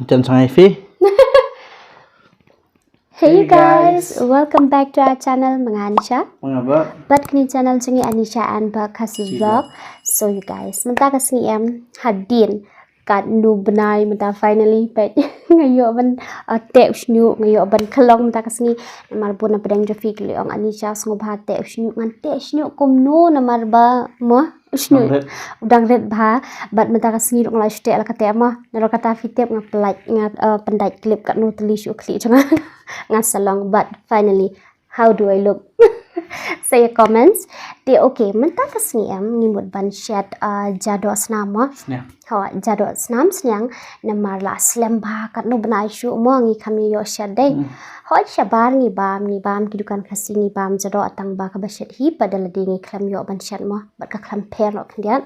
Chân sang Fi. Hey you guys, welcome back to our channel Anisha. BergKhasiVlog channel sungi Anisha and BergKhasiVlog. So you guys, menta kasih hadin kat nu benai menta finally pet ngayo ban tek snu ngayo ban Khlong menta kasih namar pun pedang jofi Khleh Anisha sungguh tek snu ngan tek snu Kumno namar ba mo snu udang red ba bat menta kasih ngilong la stek la kata mah naro kata fitep ngapelaj ngat pendai klip kat nu teli syu Khleh jangan ngan Shillong. But finally, how do I look? Say your comments. They okay. Menta kasih ngimut ban Shet Jadoh Snam Sniang. Jadoh Snam Sniang namar la slam ba kat nu benai syu mo ngi kami yo Shet dai. Hoi shabar ngi bam kidukan Khasi ngi bam Jadoh atang ba ka ba Shet hi padal di ngi klam yo ban Shet mo bat ka klam per lo kendian.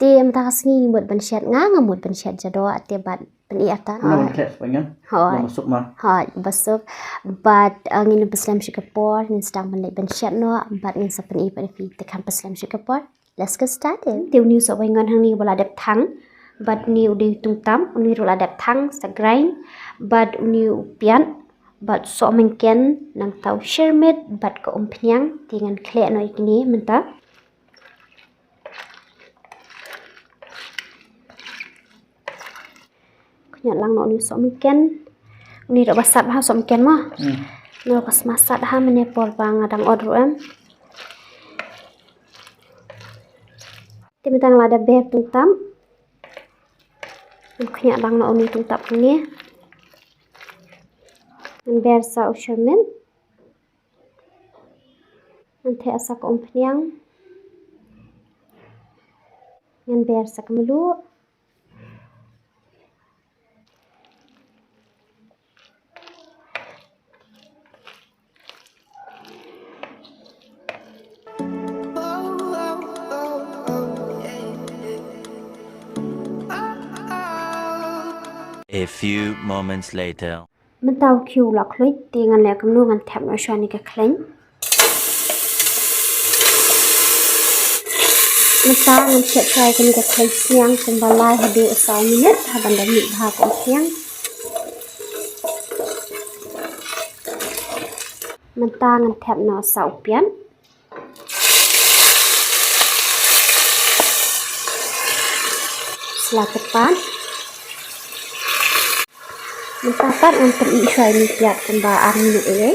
Te menta kasih ngimut ban Shet ngamut ban Shet Jadoh ate bat peniatan. Khles Baingon. Masuk mah. Basuk but ngin Islam Singapore ngin sedang pandai ban Shet no but ngin sapen pada fi tekan Islam Singapore. Let's get started. Tiu new Soh Baingon hang ni bola dap thang but new di tungtam uni rola dap thang sa grind but new pian but so mengken nang tau shermit but ko pnyang tingan Khleh no ikni menta. Nhận lang nó ni so mungkin ni dak basat ha so mungkin mah no pas masak ha mene por bang adang order timitang lada ber tungtam khnya lang no ni tungtap ni ber sa ushermen nanti asa ko pnyang ngan ber sa kemelu. A few moments later. Mentau kiu lak loi tingan le kamnu ngan thap no shani ka Khleh. Menta ngan chet try kan ka Khleh Sniang sembalai hadi usau minit ha banda mi bha ko Sniang. Menta ngan thap no sau pian. Selatapan mentapat untuk isai ni tiap tembak armi ini.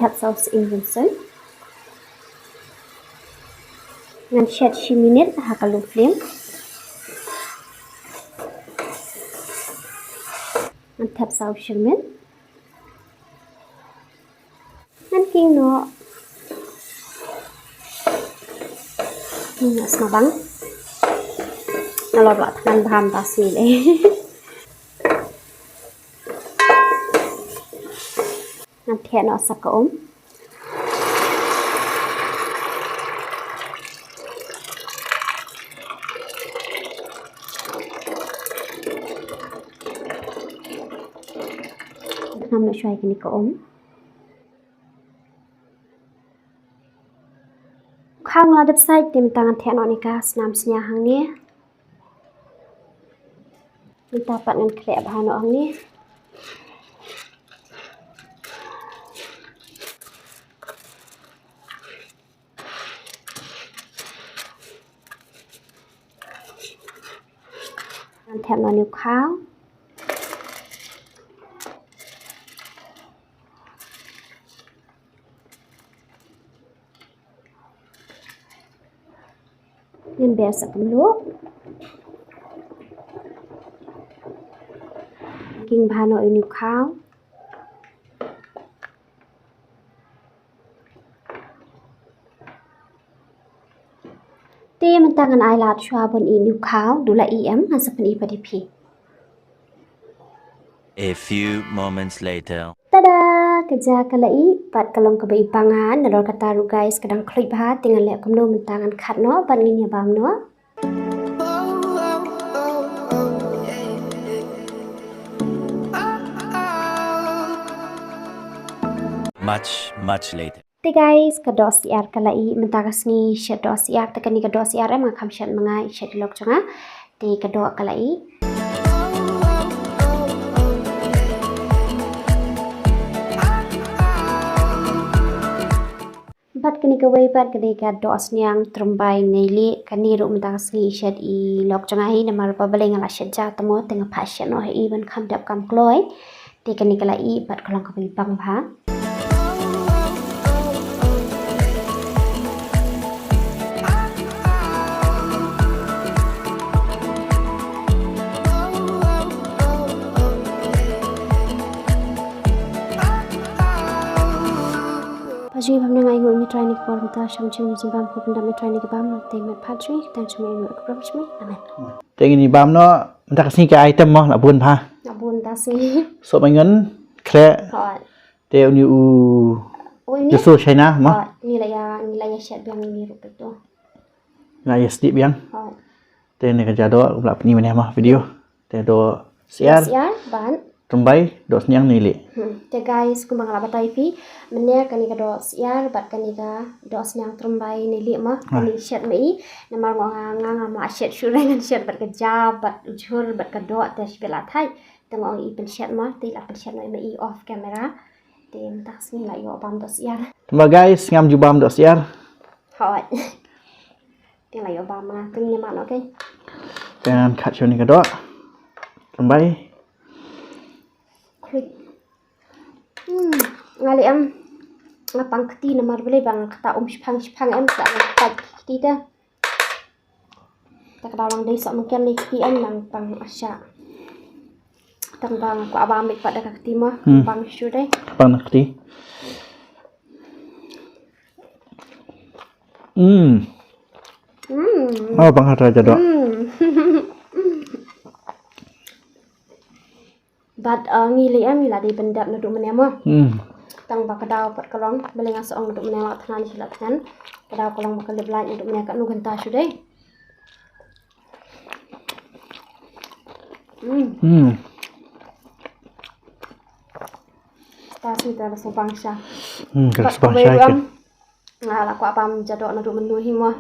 Tap saus invention. Ngan Shet minit ha kalau flame. Tap saus shermen. Ngan king no. Nas mabang. Nalor lot kan baham tas ni le. Nanti no sak nam nak try kini ko khang la dep sai tim tangan theno ni ka snam snya hang ni minta pat ngan Khleh ba no hang ni ngan theno ni khao nên biasa perlu king bahano ini kau Tim tangan ailat shwabon ini kau dula em ngan sepen ipadipi. A few moments later. Tada, kerja kalai pat kalong ke pangan nalor kata ru guys kadang klik bah tinggal lek kumno mentangan khat no ban ngin ya bam no. Much later. Thì guys, cái Dohsyiar kalai mentakas ni Shet Dohsyiar tekan ni cái Dohsyiar em ngakam Shet mengai Shet Jadoh changa. Thì cái Doh kalai bat kani ka way bat kani ka Doh Sniang Tungrymbai nili kani ru mentakas ni Shet I lok changa hi namar pa baleng ala Shet Jadoh tamo tengah passion no hi ban kham dap kam Khleh. Thì kani kalai bat kolong ka bang bha. Pagi pam nang ayu mi try ni ko ta sham chim ni bam ko panda mi try ni bam te met patri tan chum ni ko promise me amen. Tengi ni bam no mentakas ni ka item mo la bun pha. Na bun ta si. Soh Baingon Khleh. Hot. Te ni u Oi ni. Jusu China mo. Ni la ya Shet biang ni ru peto. La ya sti biang. Hot. Te ni ka Jadoh la ni mana mo video. Te Dohsyiar ban. Tungrymbai Sniang ni li. Te guys kumbang la batai fi mene kani ka Dohsyiar bat kani ka Doh Sniang Tungrymbai ni li ma kani Shet mei namar nganga ma Shet shurengan Shet bat ka jab bat jhur bat ka Doh te bela thai tengok I pen Shet ma te la pen Shet ma I off camera te mentas ni la yo bam Dohsyiar. Terima guys ngam ju bam Dohsyiar. Hot. Te la yo bam ma kini ni ma no ke. Dan kat show ni ka Doh Tungrymbai. Ngali am ngapang keti namar beli bang kata shipang em tak nak keti dah. Tak bawang dei sok mungkin ni keti em nang pang asya. Tang bang ko abang mik pada keti mah bang syu deh. Bang nak keti. Oh bang hara Jadoh. Bat ngili am ila di bendap naduk mene mah. Tang ba kadau pat kolong belenga soong naduk mene mak thanan silat thanan. Kadau kolong bakal leblan naduk mene kat nu genta syu deh. Tas ni tak rasa bangsa. Rasa bangsa ke. Nah, la ko apam Jadoh naduk menu hi mah.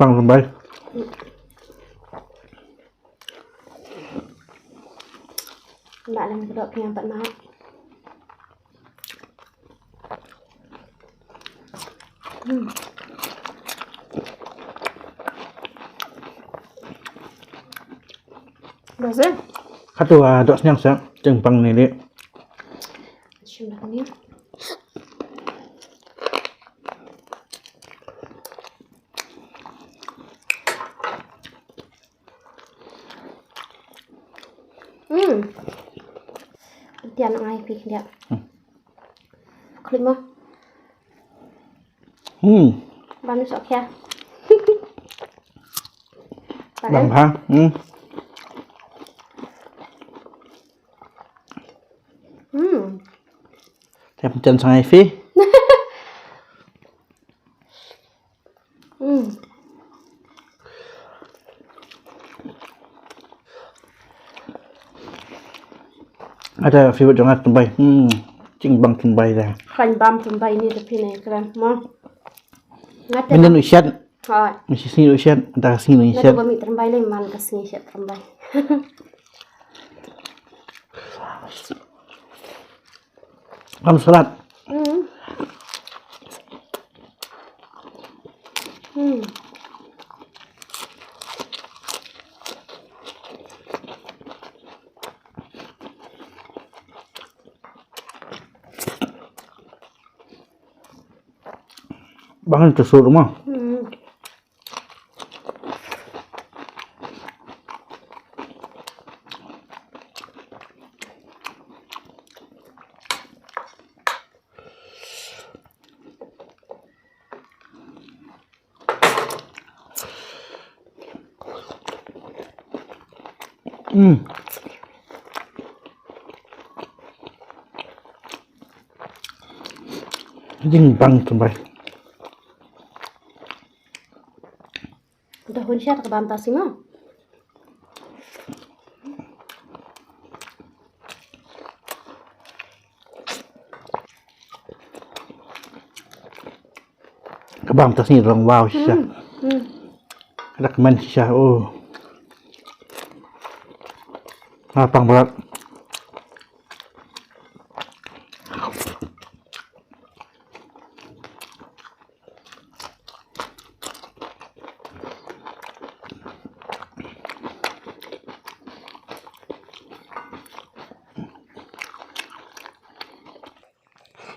Bang Tungrymbai. Nak lang kedok yang tak nak. Rasa? Katu Doh Sniang sa jeng bang ni li. Shim dah ni. Dia nak ngai pik dia. Khleh mah. Banu sok ya. Bang pha. Thêm chân sang ai phi. Ada favorite jangan Tungrymbai. Cing bang Tungrymbai dah. Khan bam Tungrymbai ni tapi ni keren mah. Ngata. Minum Shet. Hot. Mesti sini Shet, dah sini Shet. Shet. Ngata bami Tungrymbai le man kasni Shet Tungrymbai. Kamu salat. Bang tu suruh rumah. Jing bang tumbai. Udah hunsyar ke bam tasing mo. Kabam tas ni rong wow sisa. Ada keman sisa. Oh. Lapang berat.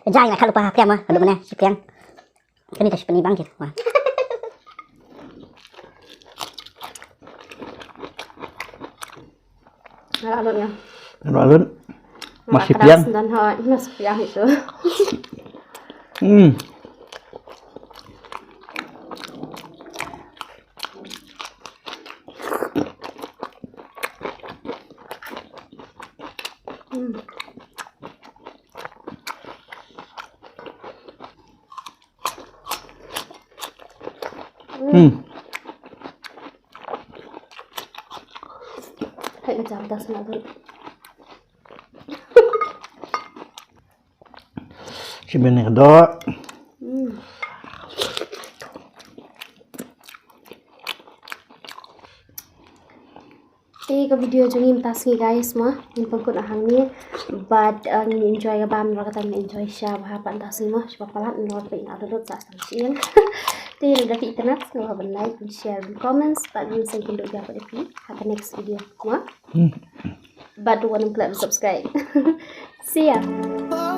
Jangan nak lupa piang mah, kalau mana si piang. Kan itu sepenuhnya bangkit. Wah. Alun ya. Alun. Masih piang. Dan masih piang itu. Hãy chạm ta xem nào. Shibun ni do. Cái video chúng em ta xin guys mà em không còn hàng ni, but enjoy cái bam rồi cái enjoy share và bạn ta xin mà sebab palat nó bị nào đó tak samsian. Thì udah di internet, kalau like, share, comments, bạn mình sẽ cùng được gặp ở đây. Have a next video, mà. But don't forget to subscribe. See ya.